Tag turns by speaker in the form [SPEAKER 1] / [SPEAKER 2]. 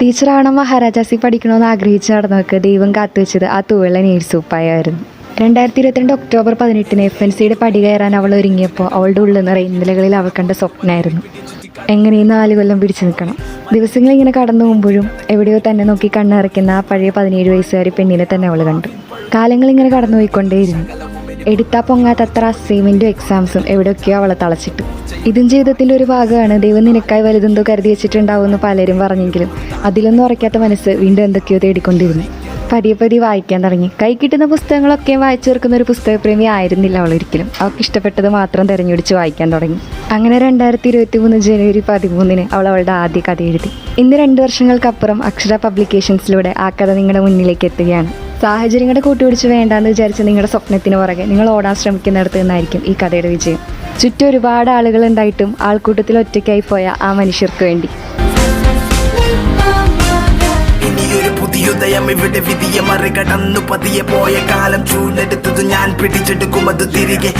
[SPEAKER 1] ടീച്ചറാവണം മഹാരാജാസി പഠിക്കണമെന്ന് ആഗ്രഹിച്ച് നടന്നവർക്ക് ദൈവം കാത്തുവെച്ചത് ആ തൂവെള്ള നേഴ്സൂപ്പായായിരുന്നു. 2022 ഒക്ടോബർ 18 FNCയുടെ പടി കയറാൻ അവൾ ഒരുങ്ങിയപ്പോൾ അവളുടെ ഉള്ളിൽ നിറയെ ഇന്നലകളിൽ അവൾ കണ്ട സ്വപ്നമായിരുന്നു. എങ്ങനെയും 4 കൊല്ലം പിടിച്ചു നിൽക്കണം. ദിവസങ്ങൾ ഇങ്ങനെ കടന്നു പോകുമ്പോഴും എവിടെയോ തന്നെ നോക്കി കണ്ണിറക്കുന്ന ആ പഴയ 17 വയസ്സുകാരി പെണ്ണിനെ തന്നെ അവൾ കണ്ടു. കാലങ്ങളിങ്ങനെ കടന്നു പോയിക്കൊണ്ടേയിരുന്നു. എടുത്താൽ പൊങ്ങാത്തത്ര അസൈൻമെൻറ്റും എക്സാംസും എവിടെയൊക്കെയോ അവളെ തളച്ചിട്ടു. ഇതും ജീവിതത്തിൻ്റെ ഒരു ഭാഗമാണ്. ദൈവം നിനക്കായി വലുതെന്തോ കരുതി വെച്ചിട്ടുണ്ടാവുമെന്ന് പലരും പറഞ്ഞെങ്കിലും അതിലൊന്നും ഉറയ്ക്കാത്ത മനസ്സ് വീണ്ടും എന്തൊക്കെയോ തേടിക്കൊണ്ടിരുന്നു. പതിയെ വായിക്കാൻ തുടങ്ങി. കൈ കിട്ടുന്ന പുസ്തകങ്ങളൊക്കെ വായിച്ചു തീർക്കുന്ന ഒരു പുസ്തകപ്രേമി ആയിരുന്നില്ല അവളൊരിക്കലും. അവൾക്ക് ഇഷ്ടപ്പെട്ടത് മാത്രം തിരഞ്ഞെടുത്ത് വായിക്കാൻ തുടങ്ങി. അങ്ങനെ 2023 ജനുവരി 13 അവൾ അവളുടെ ആദ്യ കഥ എഴുതി. ഇന്ന് 2 വർഷങ്ങൾക്കപ്പുറം അക്ഷര പബ്ലിക്കേഷൻസിലൂടെ ആ കഥ നിങ്ങളുടെ മുന്നിലേക്ക് എത്തുകയാണ്. സാഹചര്യങ്ങളുടെ കൂട്ടുപിടിച്ച് വേണ്ടാന്ന് വിചാരിച്ച് നിങ്ങളുടെ സ്വപ്നത്തിന് പുറകെ നിങ്ങൾ ഓടാൻ ശ്രമിക്കുന്നിടത്ത് നിന്നായിരിക്കും ഈ കഥയുടെ വിജയം. ചുറ്റും ഒരുപാട് ആളുകൾ ഉണ്ടായിട്ടും ആൾക്കൂട്ടത്തിൽ ഒറ്റയ്ക്കായി പോയ ആ മനുഷ്യർക്ക് വേണ്ടി.
[SPEAKER 2] പുതിയുദയം ഇവിടെ വിധിയെ മറികടന്നു പതിയെ പോയ കാലം ചൂടെടുത്തത് ഞാൻ പിടിച്ചെടുക്കും അത് തിരികെ.